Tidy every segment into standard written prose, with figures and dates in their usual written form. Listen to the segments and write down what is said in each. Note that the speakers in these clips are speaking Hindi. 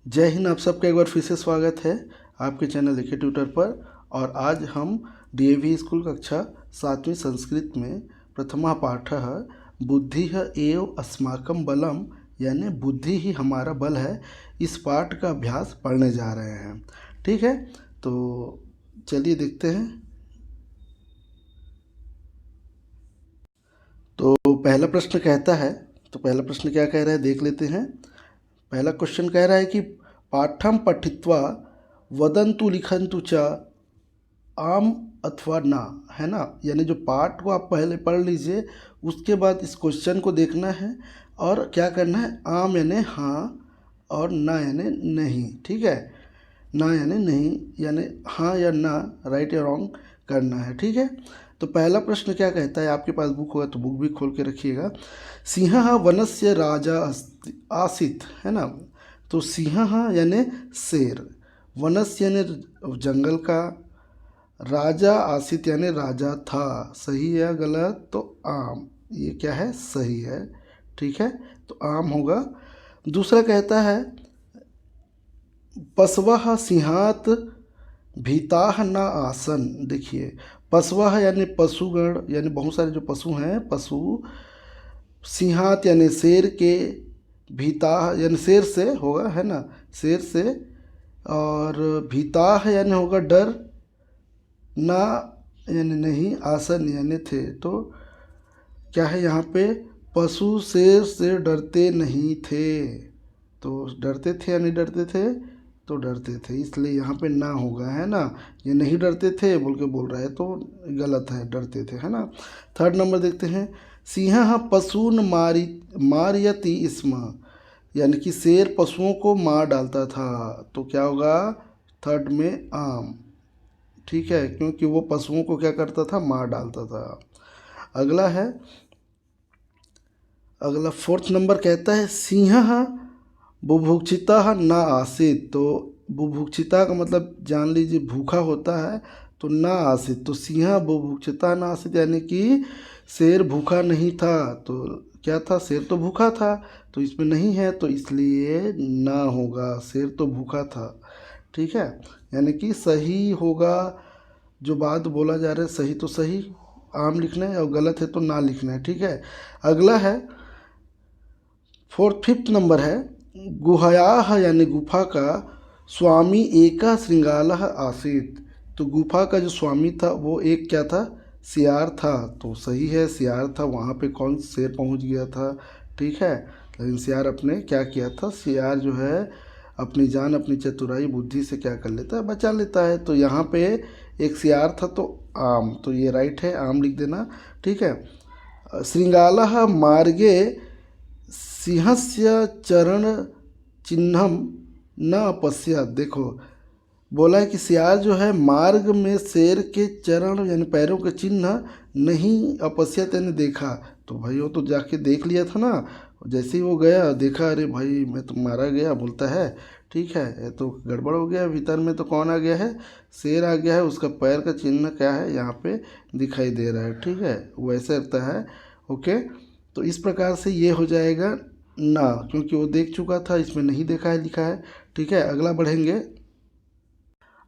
जय हिंद। आप सबका एक बार फिर से स्वागत है आपके चैनल लिखे ट्यूटर पर। और आज हम डीएवी स्कूल कक्षा 7वीं संस्कृत में प्रथमा पाठः बुद्धिः एव अस्माकं बलम, यानी बुद्धि ही हमारा बल है, इस पाठ का अभ्यास पढ़ने जा रहे हैं। ठीक है, तो चलिए देखते हैं। तो पहला प्रश्न कहता है, तो पहला प्रश्न क्या कह रहा है देख लेते हैं। पहला क्वेश्चन कह रहा है कि पाठम पठित्वा वदंतु लिखंतु च आम अथवा ना, है ना। यानी जो पाठ को आप पहले पढ़ लीजिए, उसके बाद इस क्वेश्चन को देखना है और क्या करना है, आम यानी हाँ और ना यानी नहीं। ठीक है, ना यानी नहीं, यानी हाँ या ना, राइट या रॉन्ग करना है। ठीक है, तो पहला प्रश्न क्या कहता है, आपके पास बुक होगा तो बुक भी खोल के रखिएगा। सिंह वनस्य राजा आसीत, है ना। तो सिंह यानी शेर, वनस्य यानी जंगल का, राजा आसित यानी राजा था। सही है गलत, तो आम, ये क्या है, सही है। ठीक है, तो आम होगा। दूसरा कहता है पशवः सिंहात भीताः न आसन। देखिए, पशवः यानी पशुगण, यानी बहुत सारे जो पशु हैं, पशु, सिंहात यानी शेर के, भीताः यानी शेर से होगा, है ना, शेर से, और भीताः यानी होगा डर, ना यानी नहीं, आसन यानी थे। तो क्या है यहाँ पे, पशु शेर से डरते नहीं थे। तो डरते थे या नहीं डरते थे, तो डरते थे, इसलिए यहाँ पे ना होगा, है ना। ये नहीं डरते थे बोल के बोल रहा है तो गलत है, डरते थे, है ना। थर्ड नंबर देखते हैं, सिंह पशून मारयति स्म, यानी कि शेर पशुओं को मार डालता था। तो क्या होगा, थर्ड में आम। ठीक है, क्योंकि वो पशुओं को क्या करता था, मार डालता था। अगला है, अगला फोर्थ नंबर कहता है सिंह बुभुक्षिता न आसीत। तो बुभुक्षिता का मतलब जान लीजिए भूखा होता है, तो ना आसीत, तो सिंह बुभुक्षिता न आसीत यानी कि शेर भूखा नहीं था। तो क्या था, शेर तो भूखा था, तो इसमें नहीं है, तो इसलिए ना होगा, शेर तो भूखा था। ठीक है, यानी कि सही होगा, जो बात बोला जा रहा है सही तो सही आम लिखना है और गलत है तो ना लिखना है। ठीक है, अगला है फिफ्थ नंबर है, गुहायाह यानी गुफा का स्वामी एका श्रृंगालः आसीत। तो गुफा का जो स्वामी था वो एक क्या था, सियार था। तो सही है, सियार था, वहाँ पे कौन शेर पहुँच गया था। ठीक है, लेकिन सियार अपने क्या किया था, सियार जो है अपनी जान, अपनी चतुराई बुद्धि से क्या कर लेता है, बचा लेता है। तो यहाँ पे एक सियार था, तो आम, तो ये राइट है, आम लिख देना। ठीक है, श्रृंगालः मार्गे सिंहस्य चरण चिन्हम न अपश्यत। देखो, बोला है कि सियार जो है मार्ग में शेर के चरण यानी पैरों के चिन्ह नहीं अपश्यत यानी देखा। तो भाई वो तो जाके देख लिया था ना, जैसे ही वो गया देखा, अरे भाई मैं तो मारा गया बोलता है। ठीक है, ये तो गड़बड़ हो गया, भीतर में तो कौन आ गया है, शेर आ गया है, उसका पैर का चिन्ह क्या है यहाँ पे दिखाई दे रहा है। ठीक है, वैसे रहता है। ओके, तो इस प्रकार से ये हो जाएगा ना, क्योंकि वो देख चुका था, इसमें नहीं देखा है लिखा है। ठीक है, अगला बढ़ेंगे,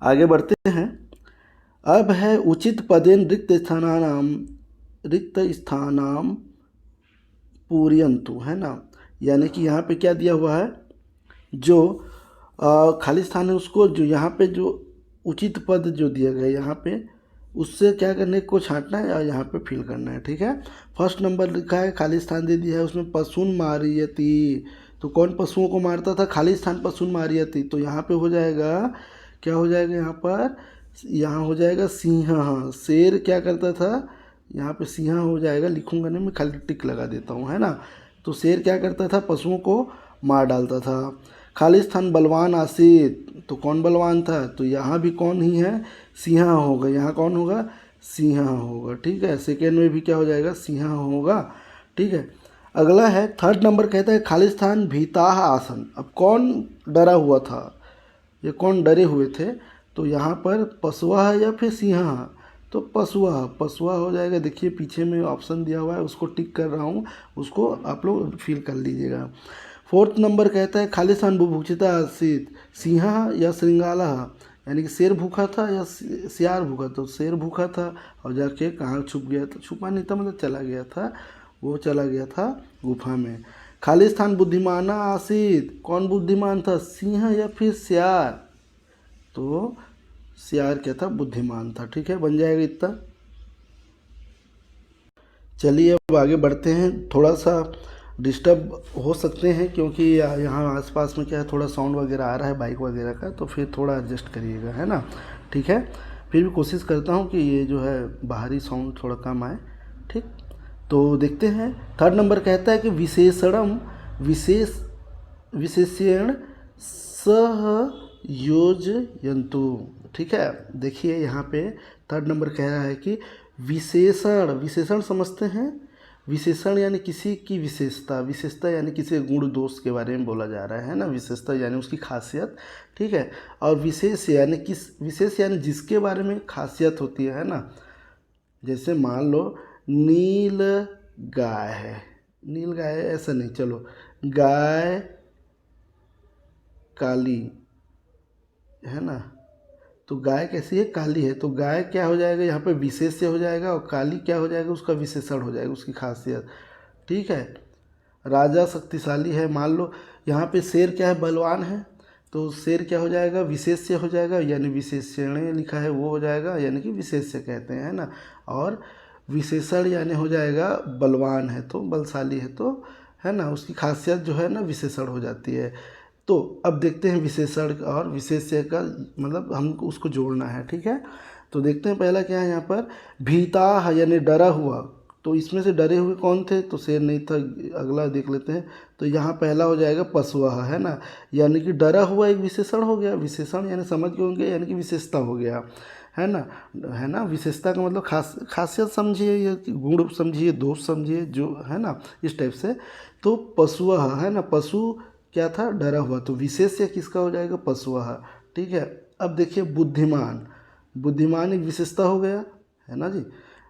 आगे बढ़ते हैं। अब है उचित पदेन रिक्त स्थानाम पूरयन्तु, है ना। यानी कि यहाँ पे क्या दिया हुआ है, जो खाली स्थान है उसको, जो यहाँ पे जो उचित पद जो दिया गया है यहाँ पे, उससे क्या करने को छांटना है और यहाँ पे फिल करना है। ठीक है, फर्स्ट नंबर लिखा है, खाली स्थान दे दिया है, उसमें पशुन मारियति। तो कौन पशुओं को मारता था, खाली स्थान पशुन मारियति। तो यहाँ पे हो जाएगा, क्या हो जाएगा यहाँ पर, यहाँ हो जाएगा सिंह। हाँ, शेर क्या करता था, यहाँ पे सिंह हो जाएगा, लिखूंगा नहीं मैं, खाली टिक लगा देता हूँ, है ना। तो शेर क्या करता था, पशुओं को मार डालता था। खाली स्थान बलवान आसित, तो कौन बलवान था, तो यहाँ भी कौन ही है, सिंह होगा, यहाँ कौन होगा, सिंह होगा। ठीक है, सेकेंड में भी क्या हो जाएगा, सिंह होगा। ठीक है, अगला है थर्ड नंबर कहता है खाली स्थान भीताह आसन। अब कौन डरा हुआ था, ये कौन डरे हुए थे, तो यहाँ पर पशुआ है या फिर सिंह, तो पशुआ, पशुआ हो जाएगा। देखिए पीछे में ऑप्शन दिया हुआ है, उसको टिक कर रहा हूँ, उसको आप लोग फिल कर लीजिएगा। फोर्थ नंबर कहता है खालिस्तान बुभुक्षिता आसीत सिंह या श्रृंगाला, यानी कि शेर भूखा था या सियार भूखा। तो शेर भूखा था और जाके कहाँ छुप गया था, छुपा नहीं था मतलब चला गया था, वो चला गया था गुफा में। खालिस्तान बुद्धिमाना आसीत, कौन बुद्धिमान था, सिंह या फिर सियार। तो सियार क्या था, बुद्धिमान था। ठीक है, बन जाएगा इतना। चलिए अब आगे बढ़ते हैं। थोड़ा सा डिस्टर्ब हो सकते हैं क्योंकि यहाँ आसपास में क्या है, थोड़ा साउंड वगैरह आ रहा है बाइक वगैरह का, तो फिर थोड़ा एडजस्ट करिएगा, है ना। ठीक है, फिर भी कोशिश करता हूँ कि ये जो है बाहरी साउंड थोड़ा कम आए। ठीक, तो देखते हैं। थर्ड नंबर कहता है कि विशेषणम विशेषण सह योजयन्तु। ठीक है, देखिए यहाँ पे थर्ड नंबर कह रहा है कि विशेषण, विशेषण समझते हैं। विशेषण यानी किसी की विशेषता, विशेषता यानी किसी गुण दोष के बारे में बोला जा रहा है ना। विशेषता यानी उसकी खासियत। ठीक है, और विशेष यानी विशेष यानी जिसके बारे में खासियत होती है ना। जैसे मान लो नील गाय है, नील गाय है ऐसा नहीं, चलो गाय काली है ना। तो गाय कैसी है, काली है। तो गाय क्या हो जाएगा यहाँ पे, विशेष से हो जाएगा, और काली क्या हो जाएगा, उसका विशेषण हो जाएगा, उसकी खासियत। ठीक है, राजा शक्तिशाली है, मान लो यहाँ पे शेर क्या है, बलवान है। तो शेर क्या हो जाएगा, विशेष से हो जाएगा, यानी विशेषण लिखा है वो हो जाएगा, यानी कि विशेष से कहते हैं, है ना। और विशेषण यानी हो जाएगा बलवान है तो, बलशाली है तो, है ना, उसकी खासियत जो है ना विशेषण हो जाती है। तो अब देखते हैं विशेषण और विशेष्य का मतलब हमको उसको जोड़ना है। ठीक है, तो देखते हैं पहला क्या है यहाँ पर, भीता यानी डरा हुआ। तो इसमें से डरे हुए कौन थे, तो शेर नहीं था। अगला देख लेते हैं। तो यहाँ पहला हो जाएगा पशुआ, है ना, यानी कि डरा हुआ एक विशेषण हो गया। विशेषण यानी समझ गए होंगे, यानी कि विशेषता हो गया, है ना। है ना, विशेषता का मतलब खासियत समझिए या गुण समझिए, दोष समझिए, जो है ना इस टाइप से। तो पशुआ है ना, पशु क्या था, डरा हुआ। तो विशेष या किसका हो जाएगा, पशुआ। ठीक है, अब देखिए बुद्धिमान, बुद्धिमान एक विशेषता हो गया, है ना जी,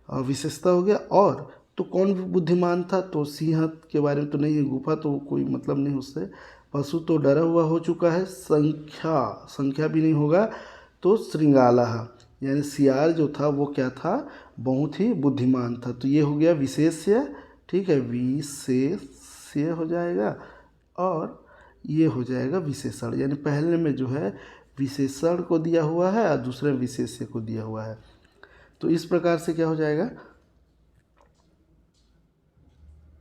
और विशेषता हो गया। और तो कौन बुद्धिमान था, तो सिंह के बारे में तो नहीं है, गुफा तो कोई मतलब नहीं उससे। पशु तो डरा हुआ हो चुका है, संख्या, संख्या भी नहीं होगा। तो श्रृंगाला यानी सियार जो था वो क्या था, बहुत ही बुद्धिमान था। तो ये हो गया विशेष्य। ठीक है, विशेष्य हो जाएगा और ये हो जाएगा विशेषण, यानी पहले में जो है विशेषण को दिया हुआ है और दूसरे में विशेष्य को दिया हुआ है। तो इस प्रकार से क्या हो जाएगा,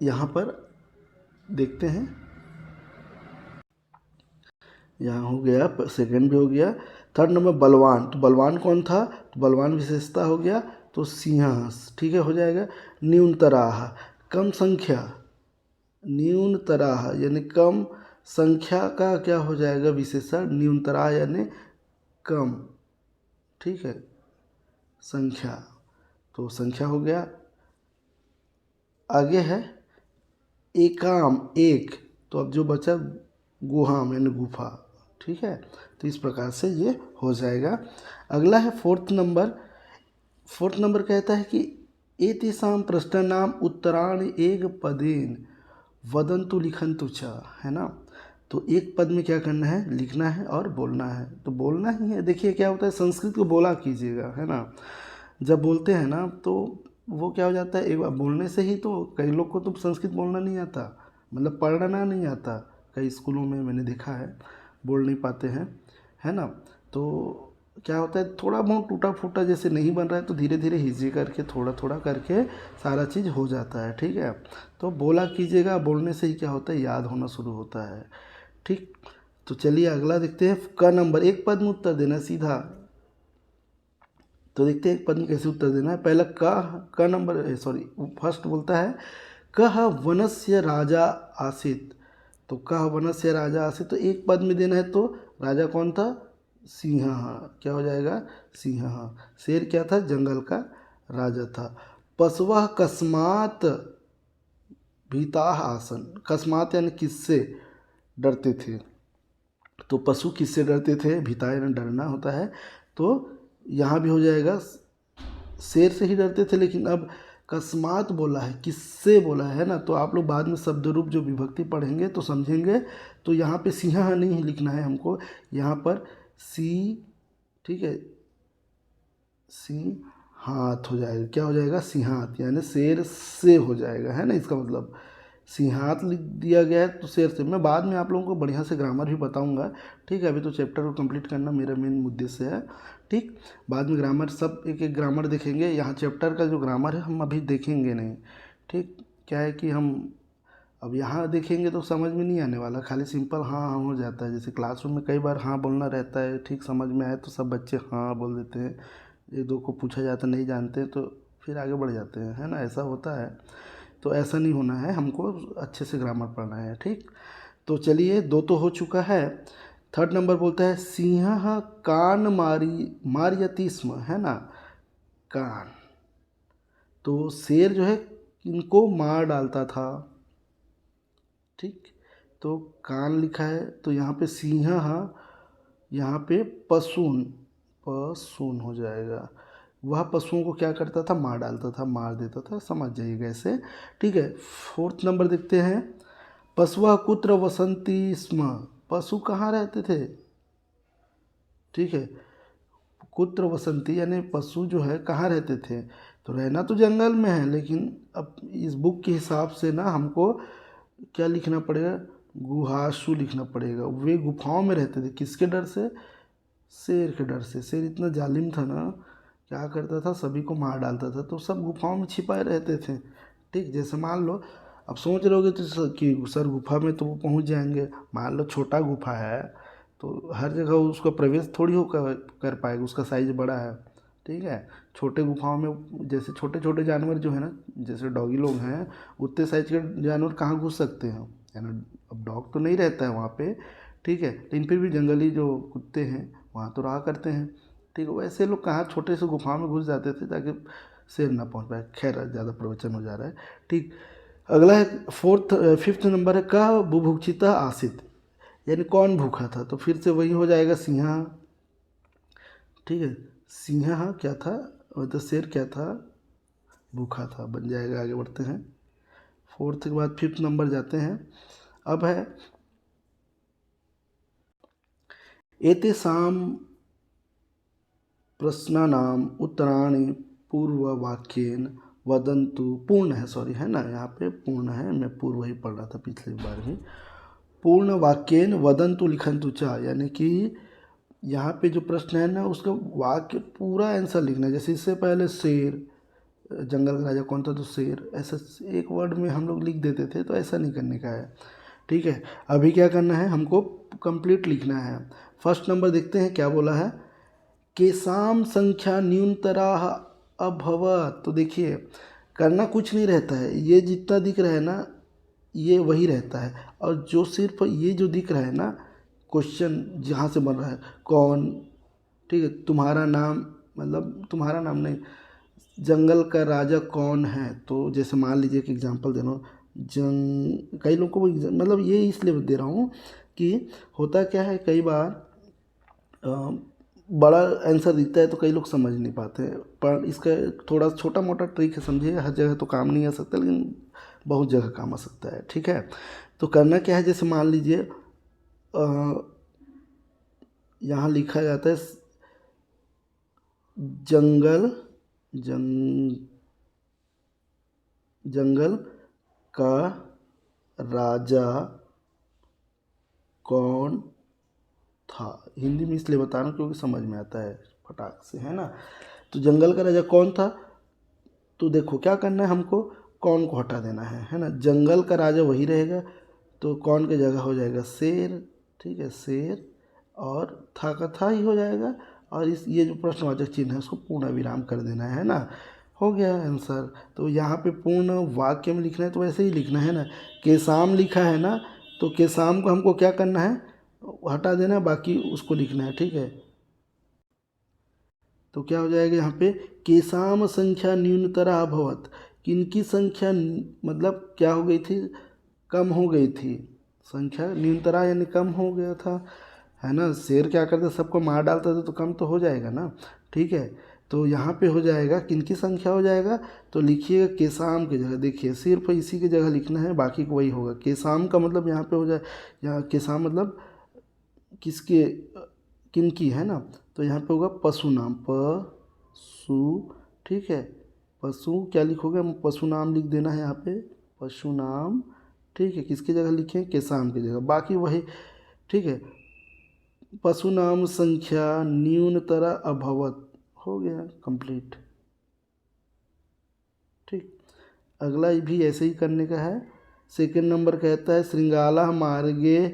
यहाँ पर देखते हैं। यहाँ हो गया, सेकंड भी हो गया। थर्ड नंबर बलवान, तो बलवान कौन था, तो बलवान विशेषता हो गया, तो सिंह। ठीक है, हो जाएगा। न्यूनतराह, कम संख्या, न्यूनतराह यानी कम संख्या का क्या हो जाएगा, विशेषण। न्यूनतराह यानी कम। ठीक है, संख्या, तो संख्या हो गया। आगे है एकाम, एक। तो अब जो बचा गुहाम यानी गुफा। ठीक है, तो इस प्रकार से ये हो जाएगा। अगला है फोर्थ नंबर। फोर्थ नंबर कहता है कि एतेषां प्रश्नानाम उत्तराणि एक पदेन वदंतु लिखन्तु च, है ना। तो एक पद में क्या करना है, लिखना है और बोलना है। तो बोलना ही है। देखिए क्या होता है, संस्कृत को बोला कीजिएगा, है ना। जब बोलते हैं ना तो वो क्या हो जाता है, एक बार बोलने से ही, तो कई लोग को तो संस्कृत बोलना नहीं आता, मतलब पढ़ना नहीं आता। कई स्कूलों में मैंने देखा है बोल नहीं पाते हैं, है ना। तो क्या होता है, थोड़ा बहुत टूटा फूटा जैसे नहीं बन रहा है तो धीरे धीरे हिज्जे करके थोड़ा थोड़ा करके सारा चीज़ हो जाता है। ठीक है, तो बोला कीजिएगा, बोलने से ही क्या होता है, याद होना शुरू होता है। ठीक, तो चलिए अगला देखते हैं। का नंबर, एक पद में उत्तर देना सीधा। तो देखते हैं एक पद में कैसे उत्तर देना है। पहला का नंबर, सॉरी, फर्स्ट बोलता है कह वनस्य राजा आसित। तो कह वनस्य राजा आसित, तो एक पद में देना है। तो राजा कौन था, सिंह। क्या हो जाएगा, सिंह। शेर क्या था, जंगल का राजा था। पशवः कस्मात भीताः आसन, कस्मात यानी किससे डरते थे। तो पशु किससे डरते थे, भीता यानी डरना होता है। तो यहाँ भी हो जाएगा, शेर से ही डरते थे, लेकिन अब कस्मात बोला है, किससे बोला है ना। तो आप लोग बाद में शब्द रूप जो विभक्ति पढ़ेंगे तो समझेंगे। तो यहाँ पे सिंह नहीं लिखना है हमको, यहाँ पर सी, ठीक है, सिंहात हो जाएगा। क्या हो जाएगा? सिंहात, यानी शेर से हो जाएगा, है ना, इसका मतलब सिंहात लिख दिया गया है तो शेर से। मैं बाद में आप लोगों को बढ़िया से ग्रामर भी बताऊंगा, ठीक है। अभी तो चैप्टर को कंप्लीट करना मेरा मेन उद्देश्य है, ठीक। बाद में ग्रामर सब एक एक ग्रामर देखेंगे। यहाँ चैप्टर का जो ग्रामर है हम अभी देखेंगे नहीं, ठीक। क्या है कि हम अब यहाँ देखेंगे तो समझ में नहीं आने वाला, खाली सिंपल हाँ हाँ हो जाता है। जैसे क्लासरूम में कई बार हाँ बोलना रहता है, ठीक, समझ में आए तो सब बच्चे हाँ बोल देते हैं, एक दो को पूछा जाता नहीं जानते तो फिर आगे बढ़ जाते हैं, है ना, ऐसा होता है। तो ऐसा नहीं होना है, हमको अच्छे से ग्रामर पढ़ना है, ठीक। तो चलिए, दो तो हो चुका है। थर्ड नंबर बोलता है सिंह कान मारियति स्म, है ना, कान। तो शेर जो है इनको मार डालता था, ठीक। तो कान लिखा है तो यहाँ पे सिंह, यहाँ पे पशून, पशून हो जाएगा। वह पशुओं को क्या करता था? मार डालता था, मार देता था, समझ जाइएगा ऐसे, ठीक है। फोर्थ नंबर देखते हैं, पशुआ कुत्र वसंती स्म। पशु कहाँ रहते थे? ठीक है, कुत्र वसंती यानी पशु जो है कहाँ रहते थे? तो रहना तो जंगल में है, लेकिन अब इस बुक के हिसाब से ना हमको क्या लिखना पड़ेगा? गुहासु लिखना पड़ेगा। वे गुफाओं में रहते थे, किसके डर से? शेर के डर से। शेर इतना जालिम था ना, क्या करता था? सभी को मार डालता था। तो सब गुफाओं में छिपाए रहते थे, ठीक। जैसे मान लो, अब सोच रहोगे तो कि सर गुफा में तो वो पहुंच जाएंगे। मान लो छोटा गुफा है तो हर जगह उसका प्रवेश थोड़ी हो कर पाएगा, उसका साइज़ बड़ा है, ठीक है। छोटे गुफाओं में जैसे छोटे छोटे जानवर जो है ना, जैसे डॉगी लोग हैं, उतने साइज के जानवर कहाँ घुस सकते हैं, है ना। अब डॉग तो नहीं रहता है वहाँ पे, ठीक है, लेकिन फिर भी जंगली जो कुत्ते हैं वहाँ तो रहा करते हैं, ठीक है। वैसे लोग कहाँ छोटे से गुफा में घुस जाते थे ताकि शेर ना पहुँच पाए। खैर ज़्यादा प्रवचन हो जा रहा है, ठीक। अगला है फिफ्थ नंबर है, कह बुभुक्षिता आसित, यानी कौन भूखा था? तो फिर से वही हो जाएगा, सिंहा, ठीक है। सिंहा क्या था? तो शेर क्या था? भूखा था, बन जाएगा। आगे बढ़ते हैं, फोर्थ के बाद फिफ्थ नंबर जाते हैं। अब है एतेषां प्रश्नानाम उत्तराणि पूर्ववाक्येन वदन्तु। पूर्ण है, सॉरी, है ना, यहाँ पे पूर्ण है, मैं पूर्व ही पढ़ रहा था पिछली बार भी। पूर्ण वाक्येन वदन्तु लिखन्तु च, यानी कि यहाँ पे जो प्रश्न है ना उसका वाक्य पूरा आंसर लिखना है। जैसे इससे पहले शेर, जंगल का राजा कौन था? तो शेर, ऐसा एक वर्ड में हम लोग लिख देते थे, तो ऐसा नहीं करने का है, ठीक है। अभी क्या करना है? हमको कंप्लीट लिखना है। फर्स्ट नंबर देखते हैं क्या बोला है, केसाम संख्या न्यूनतरा अभवत। तो देखिए, करना कुछ नहीं रहता है, ये जितना दिख रहा है ना ये वही रहता है, और जो सिर्फ ये जो दिख रहा है ना क्वेश्चन जहाँ से बन रहा है, कौन, ठीक है, तुम्हारा नाम, मतलब तुम्हारा नाम नहीं, जंगल का राजा कौन है। तो जैसे मान लीजिए कि एग्जांपल दे रहा हूँ, कई लोगों को मतलब ये इसलिए दे रहा हूँ कि होता क्या है, कई बार बड़ा आंसर दिखता है तो कई लोग समझ नहीं पाते हैं। पर इसका थोड़ा छोटा मोटा ट्रिक है, समझिए। हर जगह तो काम नहीं आ सकता, लेकिन बहुत जगह काम आ सकता है, ठीक है। तो करना क्या है, जैसे मान लीजिए यहाँ लिखा जाता है जंगल का राजा कौन था। हिंदी में इसलिए बता रहा हूँ क्योंकि समझ में आता है फटाक से, है ना। तो जंगल का राजा कौन था? तो देखो क्या करना है, हमको कौन को हटा देना है ना। जंगल का राजा वही रहेगा, तो कौन की जगह हो जाएगा शेर, ठीक है, शेर, और था का था ही हो जाएगा। और इस ये जो प्रश्नवाचक चिन्ह है उसको पूर्ण विराम कर देना है ना, हो गया आंसर। तो यहाँ पे पूर्ण वाक्य में लिखना है तो वैसे ही लिखना है ना। केसाम लिखा है ना, तो केसाम को हमको क्या करना है, हटा देना, बाकी उसको लिखना है, ठीक है। तो क्या हो जाएगा यहाँ पे, केसाम संख्या न्यूनतरा अभवत, किनकी संख्या मतलब क्या हो गई थी, कम हो गई थी। संख्या न्यूनतरा यानी कम हो गया था, है ना। शेर क्या करता, सबको मार डालता था, तो कम तो हो जाएगा ना, ठीक है। तो यहाँ पे हो जाएगा किनकी संख्या हो जाएगा, तो लिखिएगा केसाम की जगह, देखिए सिर्फ इसी की जगह लिखना है, बाकी को वही होगा। केसाम का मतलब यहाँ पे हो जाए, यहाँ केसाम मतलब किसके, किनकी है ना, तो यहाँ पे होगा पशु नाम, पशु, ठीक है। पशु क्या लिखोगे, पशु नाम लिख देना है यहाँ पे, पशु नाम, ठीक है। किसकी जगह लिखें, केसाम की जगह, बाकी वही, ठीक है। पशु नाम संख्या न्यूनतर अभवत, हो गया कंप्लीट, ठीक। अगला भी ऐसे ही करने का है। सेकंड नंबर कहता है श्रृंगाला मार्गे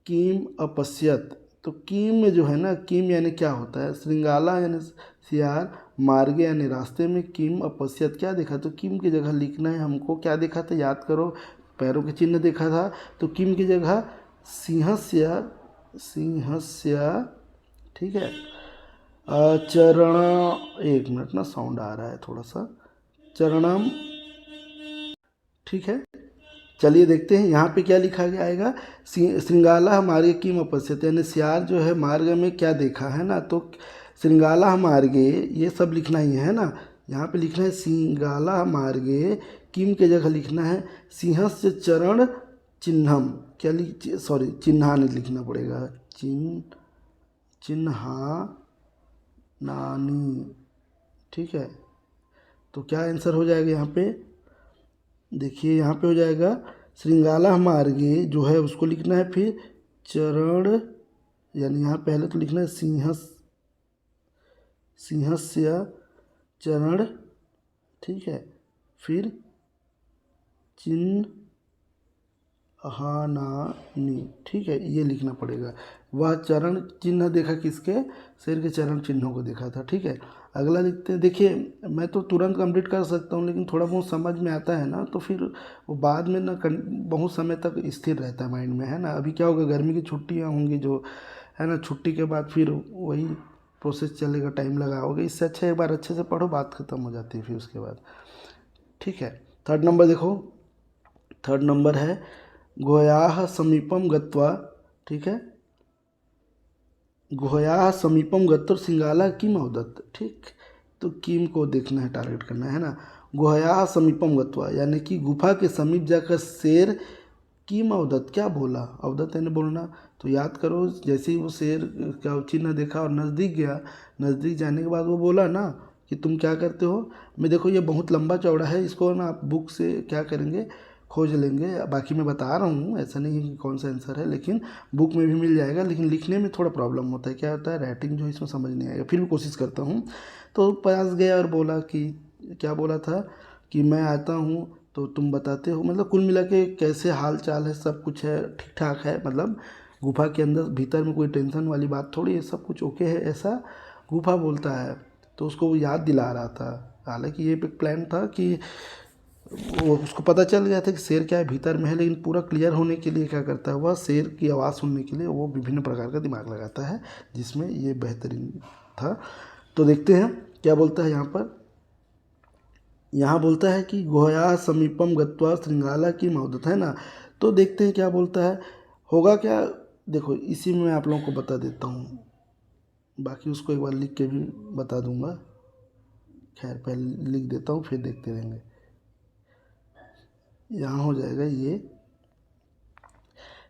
किम अपश्यत। तो किम में जो है ना, किम यानी क्या होता है, श्रृंगाला यानी सियार, मार्गे यानी रास्ते में, किम अपश्यत क्या देखा, तो किम की जगह लिखना है हमको। क्या देखा था याद करो, पैरों के चिन्ह देखा था, तो किम की जगह सिंहस्य, सिंहस्य, ठीक है। चरण, एक मिनट ना साउंड आ रहा है थोड़ा सा, चरणम, ठीक है। चलिए देखते हैं यहाँ पे क्या लिखा गया आएगा, श्रृंगाला मार्गे किम अपश्यत, यानी सियार जो है मार्ग में क्या देखा है ना, तो श्रृंगाला मार्गे ये सब लिखना ही है ना, यहाँ पे लिखना है श्रृंगाला मार्गे, किम के जगह लिखना है सिंहस्य चरण चिन्हम, क्या लिख, सॉरी चिन्हा नहीं लिखना पड़ेगा, चिन्हा नानी, ठीक है। तो क्या आंसर हो जाएगा यहाँ पे, देखिए यहाँ पे हो जाएगा श्रृंगाला मार्गे जो है उसको लिखना है, फिर चरण, यानी यहाँ पहले तो लिखना है सिंहस्य चरण, ठीक है, फिर चिन्हानानी, ठीक है, ये लिखना पड़ेगा। वह चरण चिन्ह देखा किसके, शेर के चरण चिन्हों को देखा था, ठीक है। अगला लिखते हैं, देखिए मैं तो तुरंत कंप्लीट कर सकता हूँ, लेकिन थोड़ा बहुत समझ में आता है ना, तो फिर वो बाद में ना बहुत समय तक स्थिर रहता है माइंड में, है ना। अभी क्या होगा, गर्मी की छुट्टियाँ होंगी जो है ना, छुट्टी के बाद फिर वही प्रोसेस चलेगा, टाइम लगाओगे, इससे अच्छा एक बार अच्छे से पढ़ो, बात खत्म हो जाती है फिर उसके बाद, ठीक है। थर्ड नंबर देखो, थर्ड नंबर है गुहयाः समीपम गत्वा, ठीक है, गुहयाः समीपम गत्वा श्रृंगाला किम अवदत्, ठीक। तो किम को देखना है, टारगेट करना है ना। गुहयाः समीपम गत्वा यानी कि गुफा के समीप जाकर शेर किम अवदत् क्या बोला, अवदत् यानी बोलना, तो याद करो जैसे ही वो शेर का चिन्ह देखा और नज़दीक गया, नज़दीक जाने के बाद वो बोला ना कि तुम क्या करते हो। मैं देखो ये बहुत लंबा चौड़ा है, इसको ना आप बुक से क्या करेंगे, खोज लेंगे, बाकी मैं बता रहा हूँ, ऐसा नहीं है कि कौन सा आंसर है, लेकिन बुक में भी मिल जाएगा, लेकिन लिखने में थोड़ा प्रॉब्लम होता है, क्या होता है राइटिंग जो इसमें समझ नहीं आएगा, फिर भी कोशिश करता हूँ। तो पास गया और बोला कि, क्या बोला था कि मैं आता हूँ तो तुम बताते हो, मतलब कुल मिला के कैसे हाल चाल है, सब कुछ है ठीक ठाक है, मतलब गुफा के अंदर भीतर में कोई टेंशन वाली बात थोड़ी है, सब कुछ ओके है, ऐसा गुफा बोलता है। तो उसको वो याद दिला रहा था, हालांकि ये प्लान था कि वो उसको पता चल गया था कि शेर क्या है भीतर में है, लेकिन पूरा क्लियर होने के लिए क्या करता है वह, शेर की आवाज़ सुनने के लिए वो विभिन्न प्रकार का दिमाग लगाता है, जिसमें ये बेहतरीन था। तो देखते हैं क्या बोलता है यहाँ पर, यहाँ बोलता है कि गुहयाः समीपम गत्वा श्रृंगाला की मौदत, है ना। तो देखते हैं क्या बोलता है, होगा क्या, देखो इसी में मैं आप लोगों को बता देता हूँ, बाकी उसको एक बार लिख के भी बता दूंगा, खैर पहले लिख देता हूँ फिर देखते रहेंगे। यहाँ हो जाएगा, ये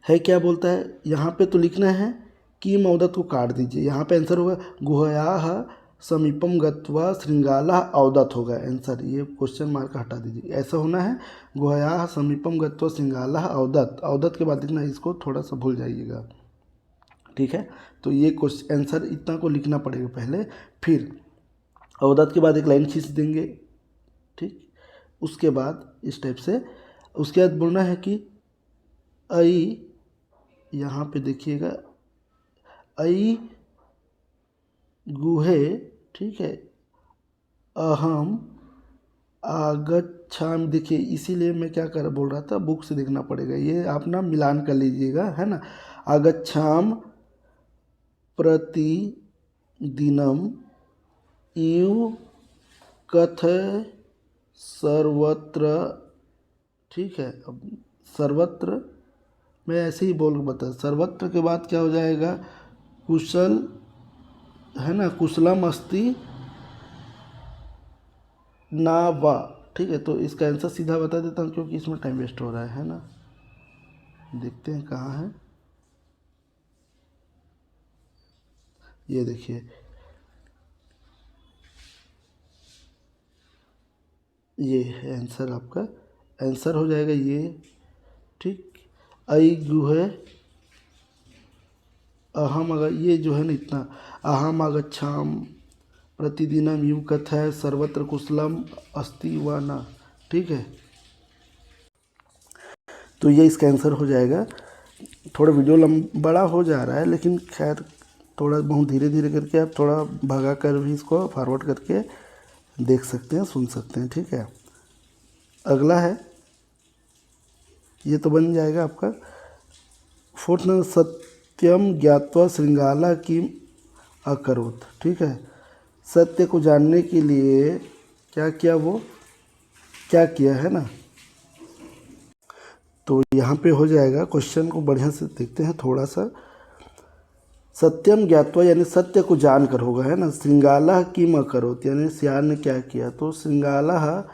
है क्या बोलता है, यहाँ पे तो लिखना है कि मौदत को काट दीजिए, यहाँ पे आंसर होगा गुहयाः समीपम गत्वा श्रृंगाला अवदत होगा आंसर, ये क्वेश्चन मार्क हटा दीजिए, ऐसा होना है गुहयाः समीपम गत्वा श्रृंगाला अवदत, अवदत के बाद लिखना, इसको थोड़ा सा भूल जाइएगा, ठीक है। तो ये क्वेश्चन आंसर इतना को लिखना पड़ेगा पहले, फिर अवदत के बाद एक लाइन खींच देंगे, ठीक। उसके बाद इस टाइप से, उसके बाद बोलना है कि ऐ, यहाँ पे देखिएगा ऐ गुहे, ठीक है, अहम आगच्छामि, देखिए इसीलिए मैं क्या कर बोल रहा था, बुक से देखना पड़ेगा, ये आप ना मिलान कर लीजिएगा, है ना। आगच्छाम प्रतिदिनम इव कथय सर्वत्र, ठीक है। अब सर्वत्र मैं ऐसे ही बोल बता, सर्वत्र के बाद क्या हो जाएगा, कुशल, है ना, कुशलम अस्ति ना वा। ठीक है, तो इसका आंसर सीधा बता देता हूँ क्योंकि इसमें टाइम वेस्ट हो रहा है ना। देखते हैं कहाँ है, ये देखिए, ये है आंसर आपका। आंसर हो जाएगा ये। ठीक, आई गुहे अहम, अगर ये जो है ना इतना, अहम आगच्छाम प्रतिदिनम, यूँ कथय सर्वत्र कुशलम अस्ति व न। ठीक है, तो ये इसका आंसर हो जाएगा। थोड़ा वीडियो बड़ा हो जा रहा है, लेकिन खैर थोड़ा बहुत धीरे धीरे करके आप थोड़ा भगा कर भी इसको फॉरवर्ड करके देख सकते हैं, सुन सकते हैं। ठीक है, अगला है, ये तो बन जाएगा आपका। फोर्थ नंबर, सत्यम ज्ञात्वा श्रृंगाला किम अकरोत। ठीक है, सत्य को जानने के लिए क्या किया, वो क्या किया है ना। तो यहाँ पे हो जाएगा, क्वेश्चन को बढ़िया से देखते हैं थोड़ा सा। सत्यम ज्ञात्वा यानी सत्य को जानकर होगा, है ना। श्रृंगाला किम अकरोत यानी सियार ने क्या किया, तो श्रृंगाला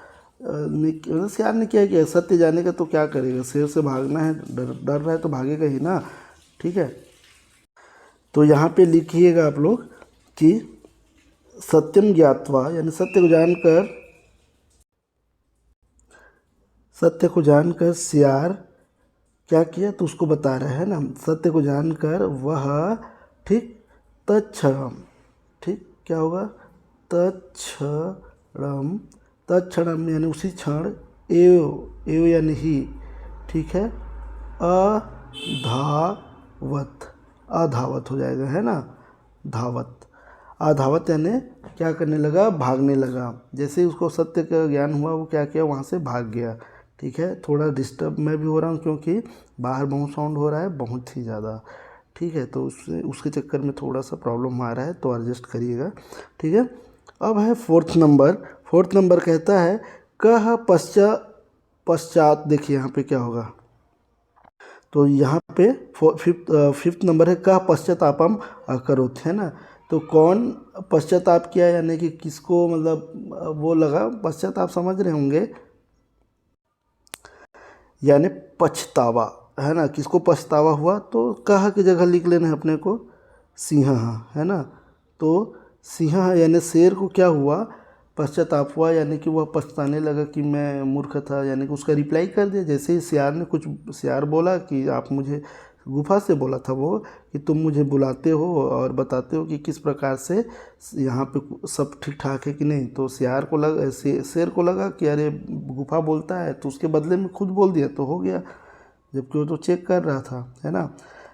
ने सियार ने क्या किया, सत्य जाने का तो क्या करेगा, शेर से भागना है, डर रहा है तो भागेगा ही ना। ठीक है, तो यहाँ पे लिखिएगा आप लोग कि सत्यम ज्ञात्वा यानी सत्य को जानकर सियार क्या किया, तो उसको बता रहे हैं ना। सत्य को जानकर वह, ठीक, तत्क्षणम, ठीक, क्या होगा, तत्क्षणम, तत्क्षणम यानी उसी क्षण, एव यानी ही, ठीक है, अधावत, अधावत हो जाएगा, है ना, धावत, अधावत यानी क्या करने लगा, भागने लगा। जैसे ही उसको सत्य का ज्ञान हुआ, वो क्या किया, वहाँ से भाग गया। ठीक है, थोड़ा डिस्टर्ब मैं भी हो रहा हूँ क्योंकि बाहर बहुत साउंड हो रहा है, बहुत ही ज़्यादा। ठीक है, तो उसके चक्कर में थोड़ा सा प्रॉब्लम आ रहा है, तो एडजस्ट करिएगा। ठीक है, अब है फोर्थ नंबर। फोर्थ नंबर कहता है कह पश्चात, देखिए यहाँ पे क्या होगा, तो यहाँ पे फिफ्थ नंबर है कह पश्चातापम अकरोत, है ना। तो कौन पश्चाताप किया, यानी कि किसको, मतलब वो लगा, पश्चाताप समझ रहे होंगे, यानी पछतावा, है ना, किसको पछतावा हुआ, तो कह की जगह लिख लेना है अपने को सिंह, है ना। तो सिंह यानी शेर को क्या हुआ, पश्चाताप हुआ, यानी कि वह पछताने लगा कि मैं मूर्ख था, यानी कि उसका रिप्लाई कर दिया। जैसे ही सियार बोला कि आप मुझे, गुफा से बोला था वो, कि तुम मुझे बुलाते हो और बताते हो कि किस प्रकार से यहाँ पे सब ठीक ठाक है कि नहीं। तो सियार को लगा, शेर को लगा कि अरे गुफा बोलता है, तो उसके बदले में खुद बोल दिया तो हो गया, जबकि वो तो चेक कर रहा था, है ना।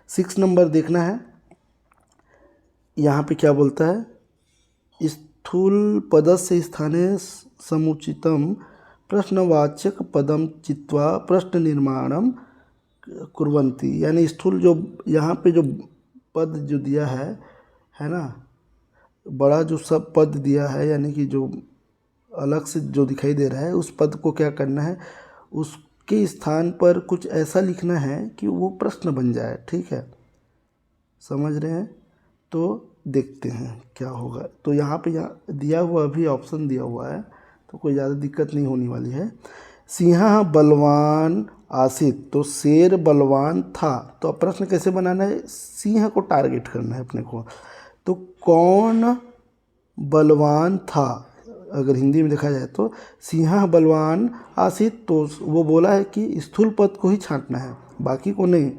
6 नंबर देखना है, यहाँ पे क्या बोलता है, स्थूल पदस्य स्थाने समुचितम प्रश्नवाचक पदम चित्वा प्रश्न निर्माणम कुर्वन्ति, यानी स्थूल जो यहाँ पे जो पद जो दिया है ना, बड़ा जो सब पद दिया है, यानी कि जो अलग से जो दिखाई दे रहा है, उस पद को क्या करना है, उसके स्थान पर कुछ ऐसा लिखना है कि वो प्रश्न बन जाए। ठीक है, समझ रहे हैं, तो देखते हैं क्या होगा। तो यहाँ दिया हुआ भी ऑप्शन दिया हुआ है, तो कोई ज़्यादा दिक्कत नहीं होने वाली है। सिंह बलवान आसित, तो शेर बलवान था, तो अब प्रश्न कैसे बनाना है, सिंह को टारगेट करना है अपने को। तो कौन बलवान था, अगर हिंदी में देखा जाए तो सिंह बलवान आसित, तो वो बोला है कि स्थूल पद को ही छांटना है, बाकी को नहीं।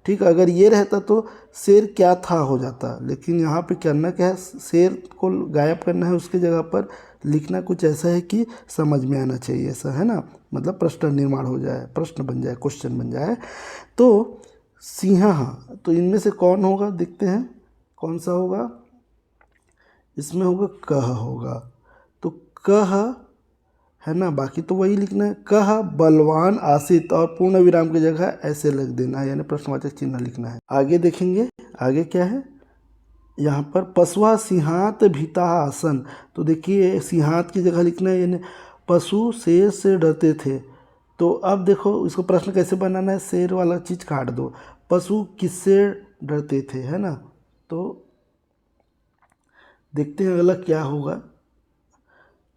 ठीक, अगर ये रहता तो शेर क्या था हो जाता, लेकिन यहाँ पे करना क्या है, शेर को गायब करना है, उसके जगह पर लिखना कुछ ऐसा है कि समझ में आना चाहिए, ऐसा, है ना, मतलब प्रश्न निर्माण हो जाए, प्रश्न बन जाए, क्वेश्चन बन जाए। तो सिंह, तो इनमें से कौन होगा, देखते हैं कौन सा होगा, इसमें होगा कह होगा, तो कह, है ना, बाकी तो वही लिखना है, कह बलवान आसित, और पूर्ण विराम की जगह ऐसे लिख देना है, यानी प्रश्नवाचक चिन्ह लिखना है। आगे देखेंगे, आगे क्या है, यहाँ पर पशुआ सिंहात भीता आसन, तो देखिए सिंहात की जगह लिखना है, यानी पशु शेर से डरते थे। तो अब देखो इसको प्रश्न कैसे बनाना है, शेर वाला चीज़ काट दो, पशु किससे डरते थे, है ना। तो देखते हैं अगला क्या होगा,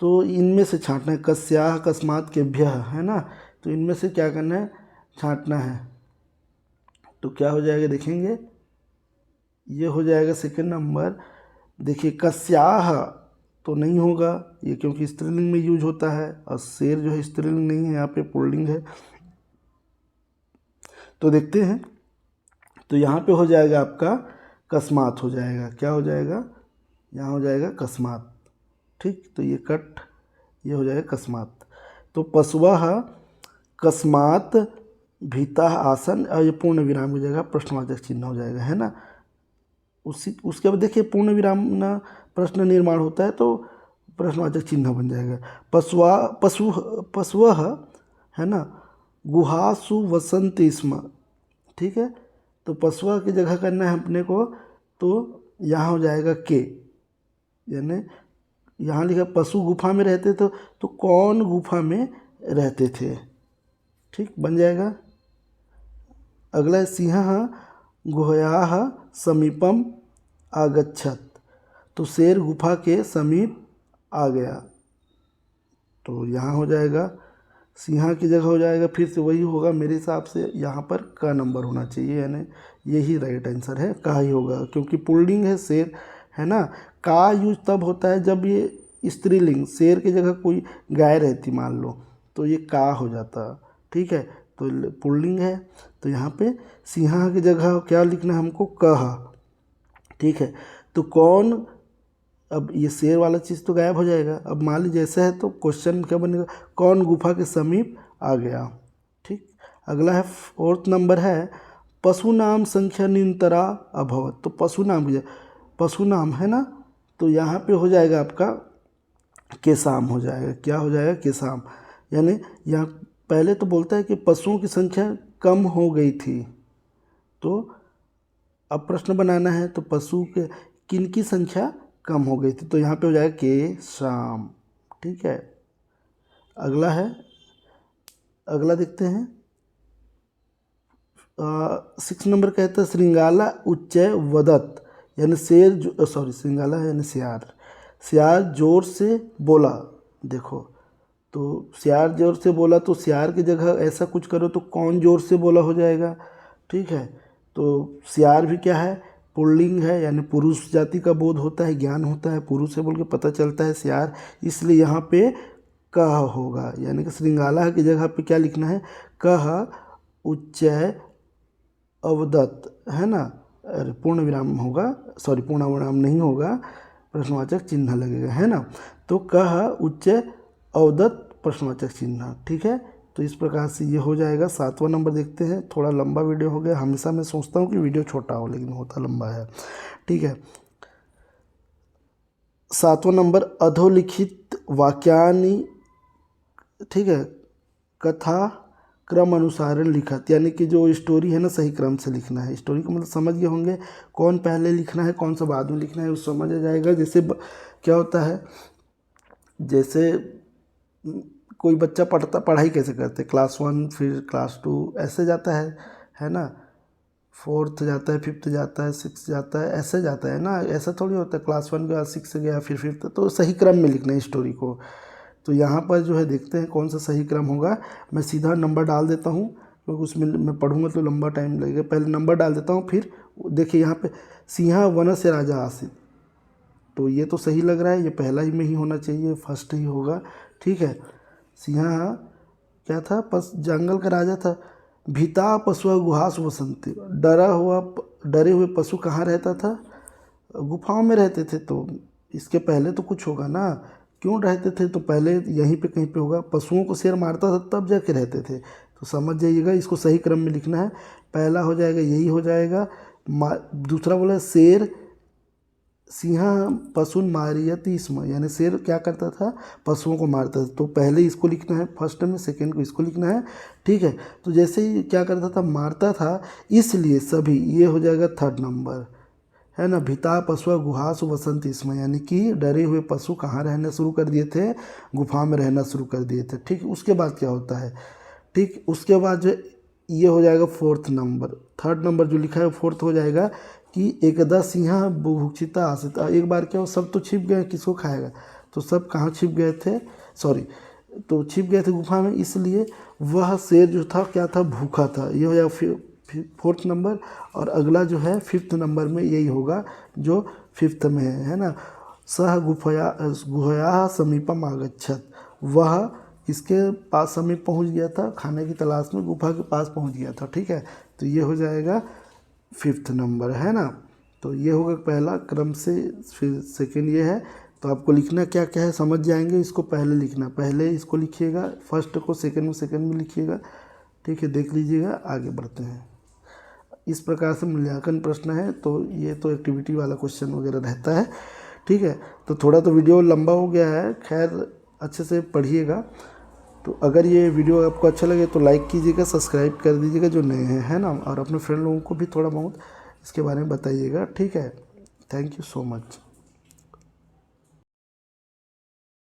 तो इनमें से छांटना है, कस्याः अकस्मात केभ्यः, है ना। तो इनमें से क्या करना है, छांटना है। तो क्या हो जाएगा देखेंगे, ये हो जाएगा सेकंड नंबर। देखिए कस्याः तो नहीं होगा ये, क्योंकि स्त्रीलिंग में यूज होता है, और शेर जो है स्त्रीलिंग नहीं है, यहाँ पे पुल्लिंग है। तो देखते हैं, तो यहाँ पे हो जाएगा आपका कस्मात हो जाएगा। क्या हो जाएगा, यहाँ हो जाएगा कस्मात। ठीक, तो ये कट, ये हो जाएगा कस्मात। तो पशवः कस्मात भीतः आसन, और ये पूर्ण विराम हो जाएगा, प्रश्नवाचक चिन्ह हो जाएगा, है ना। उसके बाद देखिए पूर्ण विराम ना प्रश्न निर्माण होता है तो प्रश्नवाचक चिन्ह बन जाएगा। पशवः, है ना, गुहासु वसन्ति स्म। ठीक है, तो पशुआ की जगह करना है अपने को, तो यहाँ हो जाएगा के, यानी यहाँ लिखा पशु गुफा में रहते थे, तो कौन गुफा में रहते थे। ठीक, बन जाएगा। अगला है सिंहः गुहायाः समीपम आगच्छत, तो शेर गुफा के समीप आ गया। तो यहाँ हो जाएगा सिंह की जगह हो जाएगा, फिर से वही होगा मेरे हिसाब से, यहाँ पर का नंबर होना चाहिए, यानी यही राइट आंसर है, का ही होगा, क्योंकि पुल्लिंग है शेर, है ना। का यूज तब होता है जब ये स्त्रीलिंग, शेर की जगह कोई गाय रहती मान लो, तो ये का हो जाता। ठीक है, तो पुल्लिंग है, तो यहाँ पे सिंह की जगह क्या लिखना है हमको, कह। ठीक है, तो कौन, अब ये शेर वाला चीज़ तो गायब हो जाएगा। अब मान लीजिए ऐसा है तो क्वेश्चन क्या बनेगा, कौन गुफा के समीप आ गया। ठीक, अगला है फोर्थ नंबर है पशु नाम संख्या निरंतरा अभवत। तो पशु नाम की जगह, पशु नाम है ना, तो यहाँ पे हो जाएगा आपका केसाम हो जाएगा। क्या हो जाएगा, केसाम, यानी यहाँ पहले तो बोलता है कि पशुओं की संख्या कम हो गई थी, तो अब प्रश्न बनाना है, तो पशु के किन की संख्या कम हो गई थी, तो यहाँ पे हो जाएगा के शाम। ठीक है, अगला है, अगला देखते हैं 6 नंबर कहता है श्रृंगाला उच्चय वदत, यानी शेर सॉरी श्रृंगाला यानी सियार, सियार जोर से बोला। देखो, तो सियार जोर से बोला, तो सियार की जगह ऐसा कुछ करो तो कौन जोर से बोला हो जाएगा। ठीक है, तो सियार भी क्या है, पुल्लिंग है, यानी पुरुष जाति का बोध होता है, ज्ञान होता है, पुरुष से बोल के पता चलता है सियार, इसलिए यहाँ पे कह होगा, यानी कि श्रृंगाला की जगह पे क्या लिखना है, कह उच्चय अवदत्त, है ना। अरे पूर्ण विराम होगा, सॉरी पूर्ण विराम नहीं होगा, प्रश्नवाचक चिन्ह लगेगा, है ना। तो कह उच्चय अवदत्त प्रश्नवाचक चिन्ह। ठीक है, तो इस प्रकार से ये हो जाएगा। 7वां नंबर देखते हैं, थोड़ा लंबा वीडियो हो गया, हमेशा मैं सोचता हूँ कि वीडियो छोटा हो, लेकिन होता लंबा है। ठीक है, 7वां नंबर अधोलिखित वाक्यानि, ठीक है, कथा क्रम अनुसारण लिखत, यानी कि जो स्टोरी है ना सही क्रम से लिखना है। स्टोरी का मतलब समझ गए होंगे, कौन पहले लिखना है कौन सा बाद में लिखना है, वो समझ आ जाएगा। जैसे क्या होता है, जैसे कोई बच्चा पढ़ाई कैसे करते, क्लास 1 फिर क्लास 2 ऐसे जाता है ना, 4th जाता है, 5th जाता है, 6th जाता है, ऐसे जाता है ना, ऐसा थोड़ी होता है क्लास 1 के बाद 6 गया फिर 5th, तो सही क्रम में लिखना है स्टोरी को। तो यहाँ पर जो है देखते हैं कौन सा सही क्रम होगा। मैं सीधा नंबर डाल देता हूँ, क्योंकि उसमें मैं पढ़ूंगा तो लंबा टाइम लगेगा। पहले नंबर डाल देता हूँ, फिर देखिए यहाँ पे सिंह वन से राजा आसित, तो ये तो सही लग रहा है, ये पहला ही में ही होना चाहिए, फर्स्ट ही होगा। ठीक है, सिंह क्या था, जंगल का राजा था। भीता पशु गुहास वसंती, डरे हुए पशु कहाँ रहता था, गुफाओं में रहते थे। तो इसके पहले तो कुछ होगा ना, क्यों रहते थे, तो पहले यहीं पे कहीं पे होगा, पशुओं को शेर मारता था तब जाके रहते थे। तो समझ जाइएगा, इसको सही क्रम में लिखना है। पहला हो जाएगा यही हो जाएगा। दूसरा बोला शेर सिंह पशुन मारियति स्म, यानी शेर क्या करता था, पशुओं को मारता था। तो पहले इसको लिखना है फर्स्ट में, सेकंड को इसको लिखना है। ठीक है, तो जैसे ही क्या करता था, मारता था, इसलिए सभी, ये हो जाएगा 3rd नंबर, है ना। भिता पशु गुहासु वसंती स्म, यानी कि डरे हुए पशु कहाँ रहना शुरू कर दिए थे, गुफा में रहना शुरू कर दिए थे। ठीक, उसके बाद क्या होता है, ठीक, उसके बाद जो ये हो जाएगा 4th नंबर। 3rd नंबर जो लिखा है 4th हो जाएगा कि एकदा सिंह बुभुक्षिता आसित, एक बार क्या हो, सब तो छिप गए, किसको खाएगा, तो सब कहाँ छिप गए थे, सॉरी, तो छिप गए थे गुफा में, इसलिए वह शेर जो था क्या था, भूखा था। ये हो जाएगा 4th नंबर। और अगला जो है 5th नंबर में यही होगा जो 5th में है ना। सह गुहया समीपम आगच्छत, वह इसके पास समीप पहुंच गया था, खाने की तलाश में गुफा के पास पहुंच गया था। ठीक है, तो ये हो जाएगा 5th नंबर है ना। तो ये होगा पहला क्रम से, फिर सेकेंड ये है। तो आपको लिखना क्या क्या है समझ जाएंगे। इसको पहले लिखना, पहले इसको लिखिएगा, फर्स्ट को सेकेंड में लिखिएगा। ठीक है, देख लीजिएगा, आगे बढ़ते हैं। इस प्रकार से मूल्यांकन प्रश्न है। तो ये तो एक्टिविटी वाला क्वेश्चन वगैरह रहता है। ठीक है, तो थोड़ा तो वीडियो लंबा हो गया है, खैर अच्छे से पढ़िएगा। तो अगर ये वीडियो आपको अच्छा लगे तो लाइक कीजिएगा, सब्सक्राइब कर दीजिएगा जो नए हैं, है ना। और अपने फ्रेंड लोगों को भी थोड़ा बहुत इसके बारे में बताइएगा। ठीक है, थैंक यू सो मच।